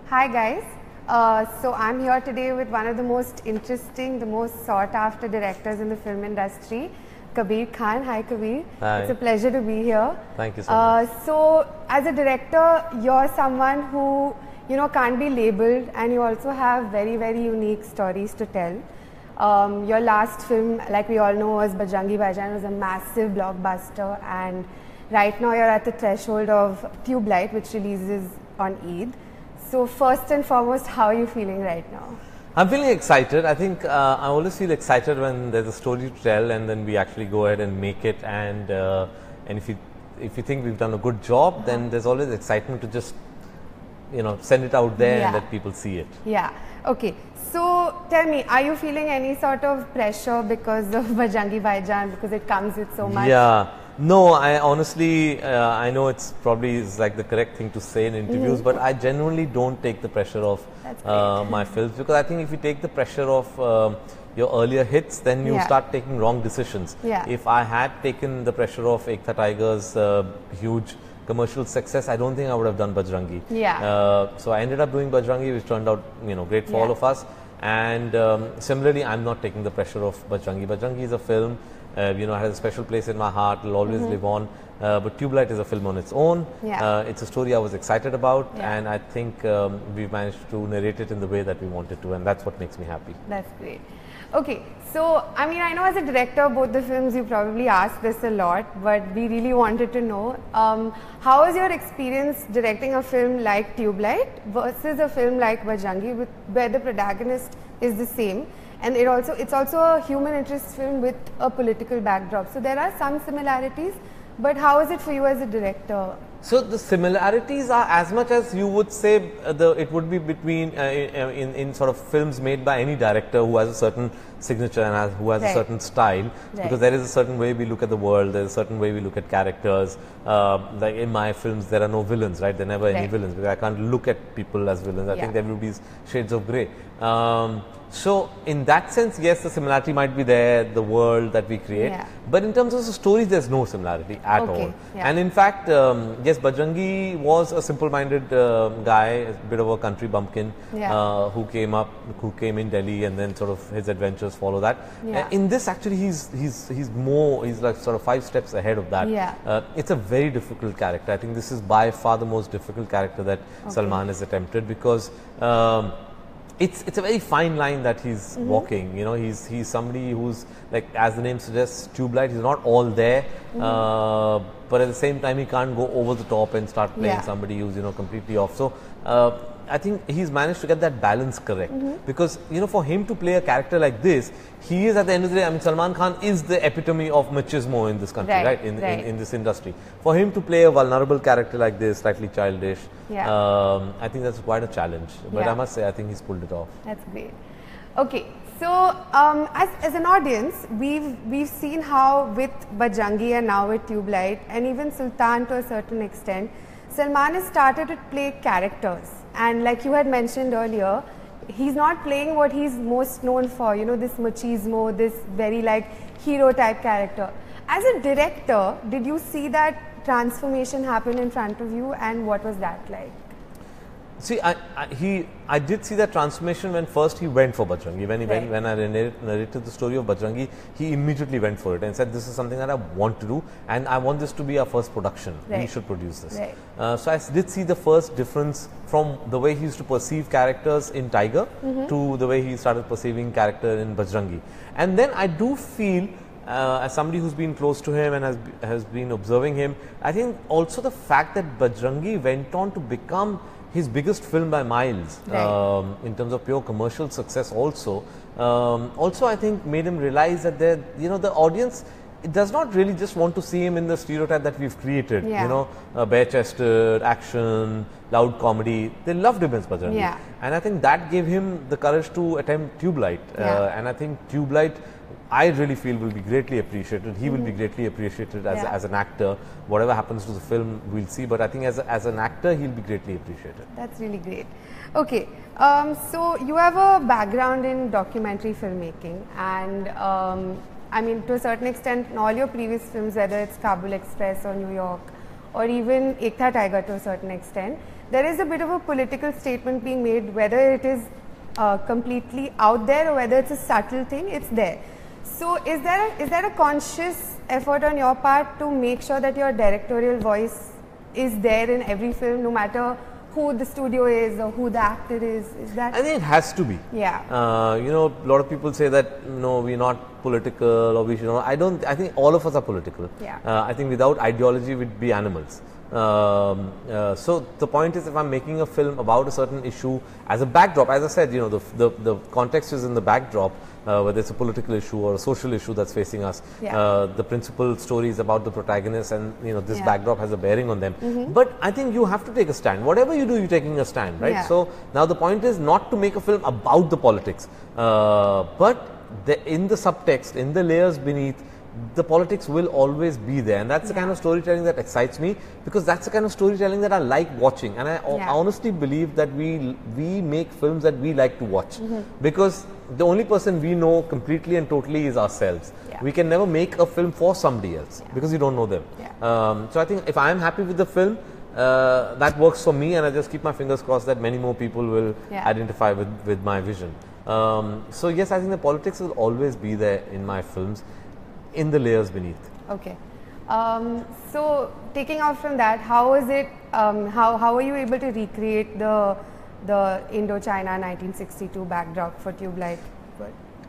Hi guys, so I'm here today with one of the most interesting, the most sought after directors in the film industry, Kabir Khan. Hi Kabir. Hi. It's a pleasure to be here. Thank you so much. So as a director, you're someone who can't be labelled, and you also have very, very unique stories to tell. Your last film, like we all know, was Bajrangi Bhaijaan. It was a massive blockbuster, and right now you're at the threshold of Tubelight, which releases on Eid. So first and foremost, how are you feeling right now? I'm feeling excited. I think I always feel excited when there's a story to tell, and then we actually go ahead and make it. And if you think we've done a good job, then there's always excitement to just send it out there and let people see it. Yeah. Okay. So tell me, are you feeling any sort of pressure because of Bajrangi Bhaijaan, because it comes with so much? Yeah. No, I honestly, I know it's probably like the correct thing to say in interviews, but I genuinely don't take the pressure of my films, because I think if you take the pressure of your earlier hits, then you start taking wrong decisions. If I had taken the pressure of Ekta Tiger's huge commercial success, I don't think I would have done Bajrangi. So I ended up doing Bajrangi, which turned out great for all of us. And similarly, I'm not taking the pressure of Bajrangi. Bajrangi is a film. Has a special place in my heart, will always live on. But Tubelight is a film on its own. It's a story I was excited about, and I think we've managed to narrate it in the way that we wanted to, and that's what makes me happy. That's great. Okay, so I mean, I know as a director, both the films you probably asked this a lot, but we really wanted to know, how was your experience directing a film like Tubelight versus a film like Bajrangi, where the protagonist is the same? And it's also a human interest film with a political backdrop. So there are some similarities, but how is it for you as a director? So the similarities are as much as you would say it would be between in sort of films made by any director who has a certain signature and who has a certain style, because there is a certain way we look at the world, there is a certain way we look at characters. Like in my films, there are no villains, right? There are never any villains, because I can't look at people as villains. I think everybody's shades of grey. So in that sense, yes, the similarity might be there, the world that we create, but in terms of the stories, there's no similarity at all. And in fact, yes, Bajrangi was a simple-minded guy, a bit of a country bumpkin, who came in Delhi, and then sort of his adventures follow that. In this, actually, he's like sort of 5 steps ahead of that. It's a very difficult character. I think this is by far the most difficult character that Salman has attempted, because it's a very fine line that he's walking. He's somebody who's, like as the name suggests, Tubelight. He's not all there, but at the same time he can't go over the top and start playing somebody who's completely off. So I think he's managed to get that balance correct, because for him to play a character like this, he is at the end of the day, I mean, Salman Khan is the epitome of machismo in this country, right? In this industry. For him to play a vulnerable character like this, slightly childish, I think that's quite a challenge. But I must say, I think he's pulled it off. That's great. Okay, so as an audience, we've seen how with Bajrangi and now with Tubelight, and even Sultan to a certain extent, Salman has started to play characters, and like you had mentioned earlier, he's not playing what he's most known for, this machismo, this very like hero type character. As a director, did you see that transformation happen in front of you, and what was that like? See, I did see that transformation when first he went for Bajrangi. When I narrated the story of Bajrangi, he immediately went for it and said, this is something that I want to do, and I want this to be our first production. We should produce this. So I did see the first difference from the way he used to perceive characters in Tiger to the way he started perceiving character in Bajrangi. And then I do feel, as somebody who's been close to him and has been observing him, I think also the fact that Bajrangi went on to become his biggest film by miles, in terms of pure commercial success also I think made him realize that the audience, it does not really just want to see him in the stereotype that we've created, bare-chested, action, loud comedy. They loved him as Bajrangi, and I think that gave him the courage to attempt Tubelight, and I think Tubelight, I really feel, will be greatly appreciated. He will be greatly appreciated as an actor. Whatever happens to the film, we'll see. But I think as an actor, he'll be greatly appreciated. That's really great. Okay, so you have a background in documentary filmmaking, and I mean, to a certain extent, in all your previous films, whether it's Kabul Express or New York or even Ek Tha Tiger to a certain extent, there is a bit of a political statement being made, whether it is completely out there or whether it's a subtle thing, it's there. So is there a conscious effort on your part to make sure that your directorial voice is there in every film, no matter who the studio is or who the actor is? Is that? I think it has to be. Yeah. You know, a lot of people say that no, we're not political, or we should not. I think all of us are political. Yeah. I think without ideology, we'd be animals. So the point is, if I'm making a film about a certain issue as a backdrop, as I said, you know, the context is in the backdrop, whether it's a political issue or a social issue that's facing us. Yeah. The principal story is about the protagonist, and you know, this backdrop has a bearing on them. But I think you have to take a stand. Whatever you do, you're taking a stand, right? Yeah. So now the point is not to make a film about the politics, but in the subtext, in the layers beneath, the politics will always be there, and that's the kind of storytelling that excites me, because that's the kind of storytelling that I like watching, and I honestly believe that we make films that we like to watch, because the only person we know completely and totally is ourselves. We can never make a film for somebody else because you don't know them. So I think if I am happy with the film, that works for me, and I just keep my fingers crossed that many more people will identify with my vision. So yes, I think the politics will always be there in my films, in the layers beneath. Okay. So taking out from that, how is it? How are you able to recreate the Indochina 1962 backdrop for Tubelight?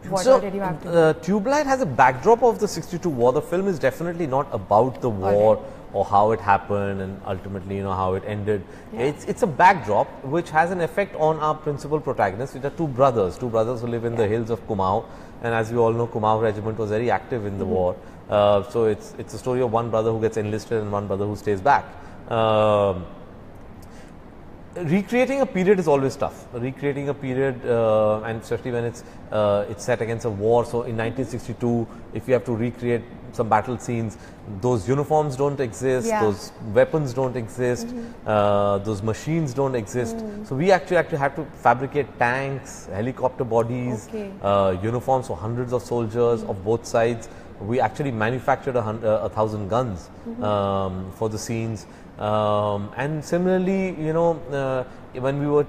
What did you have to do? Tubelight has a backdrop of the 62 war. The film is definitely not about the war or how it happened and ultimately, you know, how it ended. It's a backdrop which has an effect on our principal protagonists, which are two brothers who live in the hills of Kumaon. And as we all know, Kumaon regiment was very active in the war. So it's a story of one brother who gets enlisted and one brother who stays back. Recreating a period is always tough. Recreating a period, and especially when it's set against a war. So in 1962, if you have to recreate some battle scenes, those uniforms don't exist, those weapons don't exist, those machines don't exist. So we actually had to fabricate tanks, helicopter bodies, uniforms for hundreds of soldiers of both sides. We actually manufactured 1,000 guns for the scenes. And similarly, you know, when we were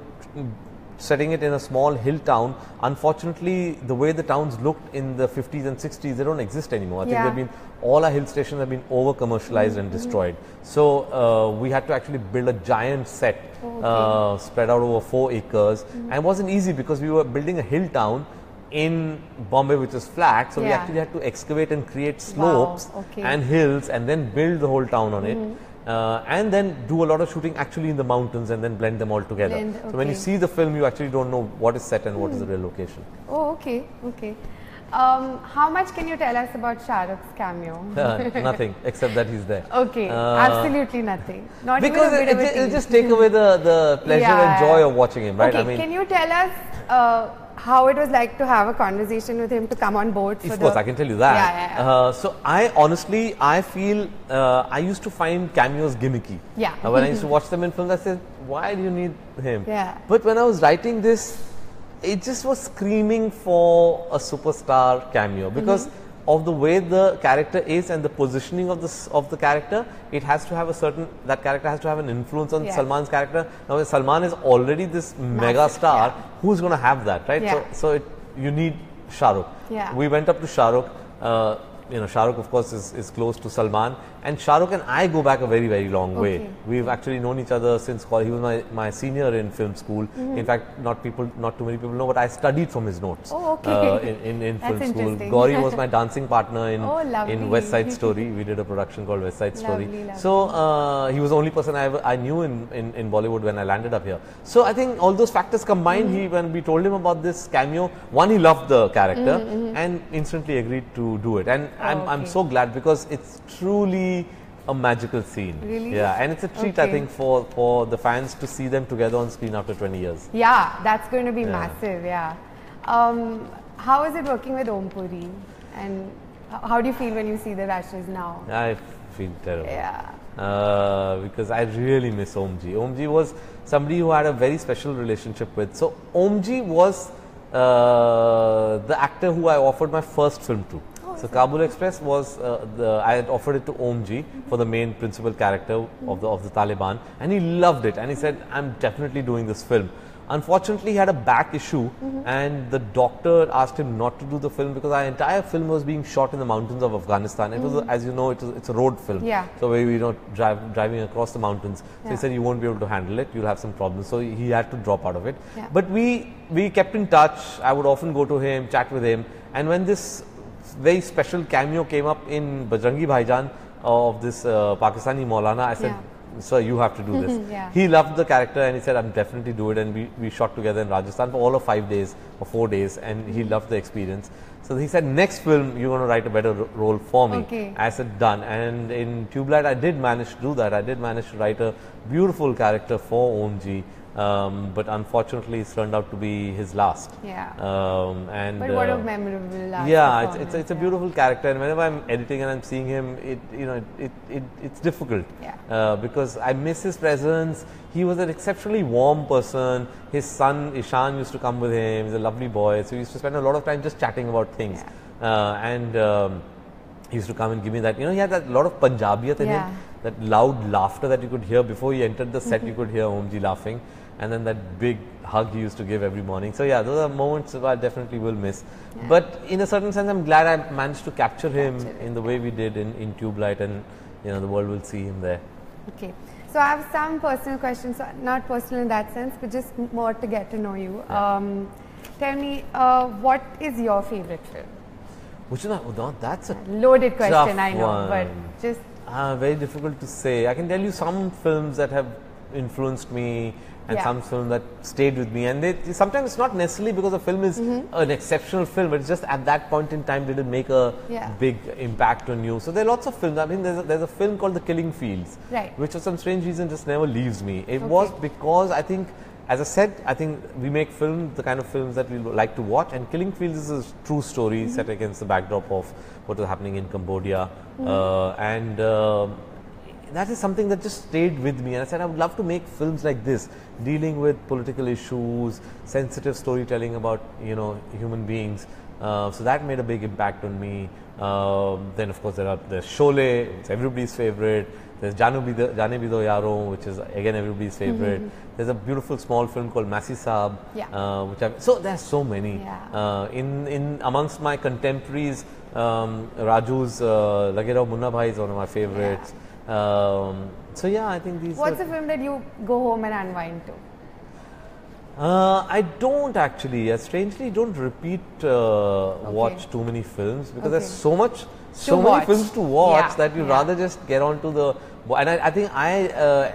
setting it in a small hill town, unfortunately, the way the towns looked in the 50s and 60s, they don't exist anymore. I think all our hill stations have been over commercialized and destroyed. So we had to actually build a giant set spread out over 4 acres, and it wasn't easy because we were building a hill town in Bombay, which is flat. So we actually had to excavate and create slopes and hills and then build the whole town on it. And then do a lot of shooting actually in the mountains and then blend them all together. So when you see the film, you actually don't know what is set and what is the real location. Oh, okay, okay. How much can you tell us about Shah Rukh's cameo? Nothing, except that he's there. Okay, absolutely nothing. Not because even a bit of a it'll just take away the pleasure and joy of watching him, right? Okay, I mean, can you tell us how it was like to have a conversation with him, to come on board? Of course, I can tell you that. So I honestly, I feel I used to find cameos gimmicky. When I used to watch them in films, I said, why do you need him? But when I was writing this, it just was screaming for a superstar cameo because of the way the character is and the positioning of the character. It has to have that character has to have an influence on Salman's character. Now Salman is already this mega star, who's going to have that, right? So you need Shah Rukh. We went up to Shah Rukh. You know, Shah Rukh of course is close to Salman, and Shah Rukh and I go back a very, very long way. We've actually known each other since college. He was my senior in film school. In fact, not too many people know, but I studied from his notes in film school. Gauri was my dancing partner in West Side Story. We did a production called West Side Story. So he was the only person I knew in Bollywood when I landed up here. So I think all those factors combined, when we told him about this cameo, one, he loved the character and instantly agreed to do it. And I'm so glad because it's truly a magical scene. Really? Yeah, and it's a treat I think for the fans to see them together on screen after 20 years. Yeah, that's going to be massive. Yeah. How is it working with Om Puri, and how do you feel when you see the rashes now? I feel terrible. Yeah. Because I really miss Omji. Omji was somebody who I had a very special relationship with. So Omji was the actor who I offered my first film to. So Kabul Express was I had offered it to Omji for the main principal character of the Taliban, and he loved it, and he said, "I'm definitely doing this film." Unfortunately, he had a back issue, and the doctor asked him not to do the film because our entire film was being shot in the mountains of Afghanistan. It was, as you know, it's a road film. Yeah. So we driving across the mountains. So he said, "You won't be able to handle it. You'll have some problems." So he had to drop out of it. Yeah. But we kept in touch. I would often go to him, chat with him, and when this very special cameo came up in Bajrangi Bhaijaan of this Pakistani Maulana, I said, "Sir, you have to do this." Yeah. He loved the character and he said, "I'm definitely do it." And we shot together in Rajasthan for all of 5 days or 4 days, and he loved the experience. So he said, "Next film, you're going to write a better role for me." Okay. I said, "Done." And in Tubelight, I did manage to do that. I did manage to write a beautiful character for Omji. But unfortunately, it's turned out to be his last. Yeah. And but what a memorable last. Yeah, it's a beautiful character, and whenever I'm editing and I'm seeing him, it's difficult. Yeah. Because I miss his presence. He was an exceptionally warm person. His son Ishan used to come with him. He's a lovely boy, so we used to spend a lot of time just chatting about things. Yeah. He used to come and give me that. He had that lot of Punjabiyat in him, that loud laughter that you could hear before he entered the set. You could hear Omji laughing, and then that big hug he used to give every morning. So yeah, those are moments I definitely will miss. Yeah. But in a certain sense, I'm glad I managed to capture him in the way we did in Tubelight, and the world will see him there. Okay. So I have some personal questions, not personal in that sense, but just more to get to know you. Yeah. Tell me, what is your favorite film? Which one? That's a loaded question, I know, one. but just very difficult to say. I can tell you some films that have influenced me, and some films that stayed with me. And sometimes it's not necessarily because a film is an exceptional film, but it's just at that point in time did it make a big impact on you. So there are lots of films. I mean, there's a film called The Killing Fields, which for some strange reason just never leaves me. It was because I think, as I said, I think we make films, the kind of films that we like to watch, and Killing Fields is a true story set against the backdrop of what was happening in Cambodia. And that is something that just stayed with me, and I said I would love to make films like this, dealing with political issues, sensitive storytelling about human beings. So that made a big impact on me. Then of course there's Sholay, it's everybody's favorite. There's Jaane Bhi Do Yaro, which is again everybody's favorite. There's a beautiful small film called Masi Saab, so there's so many. In amongst my contemporaries, Raju's Lage Raho Munna Bhai is one of my favorites. So yeah, I think these. What's a film that you go home and unwind to? I don't actually. I strangely don't repeat watch too many films because there's so many films to watch that you rather just get onto the. And I think I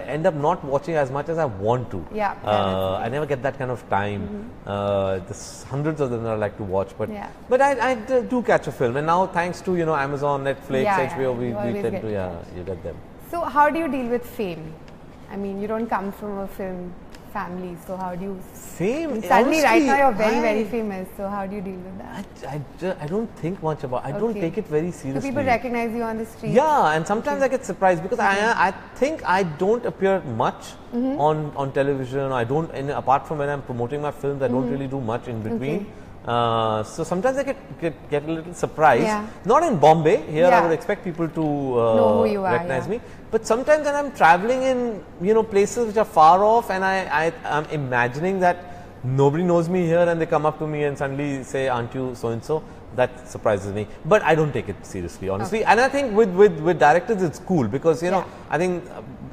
end up not watching as much as I want to. I never get that kind of time. There's hundreds of them that I like to watch, but I do catch a film. And now thanks to Amazon, Netflix, HBO, we tend to you get them. So how do you deal with fame? I mean, you don't come from a film family, so how do you fame? Suddenly, right now you're very famous. So how do you deal with that? I don't think much about. I don't take it very seriously. So people recognize you on the street. Yeah, and sometimes I get surprised because I think I don't appear much on television. I don't, apart from when I'm promoting my films, I don't really do much in between. So sometimes I get a little surprised. Not in Bombay. Here I would expect people to know who you are, recognize me. But sometimes when I'm traveling in places which are far off, and I'm imagining that nobody knows me here, and they come up to me and suddenly say, "Aren't you so and so?" That surprises me. But I don't take it seriously, honestly. And I think with directors it's cool because I think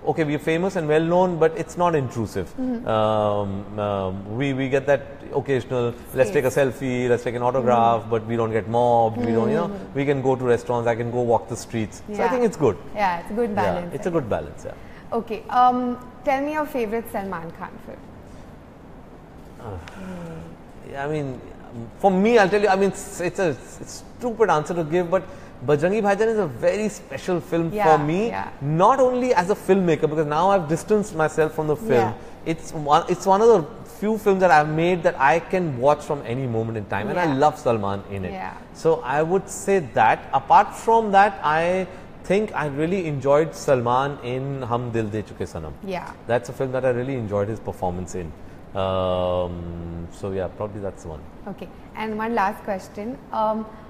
okay, we're famous and well known, but it's not intrusive. We get that occasional, let's take a selfie, let's take an autograph, but we don't get mobbed, we don't, we can go to restaurants, I can go walk the streets. So I think it's good. Yeah, it's a good balance. Yeah, it's a good balance, Okay, tell me your favorite Salman Khan film. I mean, for me, I'll tell you, I mean, it's a stupid answer to give, but Bajrangi Bhaijaan is a very special film for me, not only as a filmmaker, because now I've distanced myself from the film. It's one of the few films that I've made that I can watch from any moment in time, and I love Salman in it. So I would say that. Apart from that, I think I really enjoyed Salman in Hum Dil De Chuke Sanam. That's a film that I really enjoyed his performance in. So yeah, probably that's one. Okay, and one last question.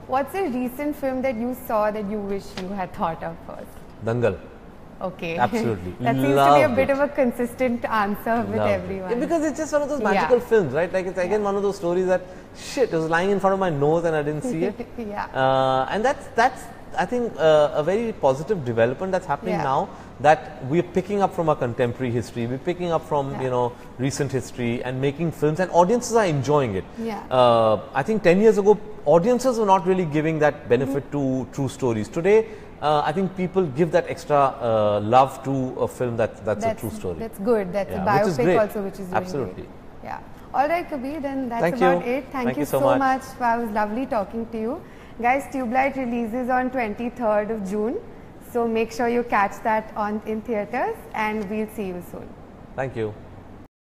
What's a recent film that you saw that you wish you had thought of first? Dangal. Okay. Absolutely. That seems to be a bit of a consistent answer with everyone. Yeah, because it's just one of those magical films, right? Like it's again one of those stories that shit, it was lying in front of my nose and I didn't see it. And that's I think a very positive development that's happening now, that we're picking up from our contemporary history, we're picking up from you know recent history and making films, and audiences are enjoying it. I think 10 years ago audiences were not really giving that benefit to true stories. Today I think people give that extra love to a film that's a true story. That's good. That's a biopic also, which is really absolutely great. Yeah. All right, Kabir, then that's Thank about you. it. Thank you so much. Wow, it was lovely talking to you. Guys, Tubelight releases on 23rd of June. So make sure you catch that in theatres, and we'll see you soon. Thank you.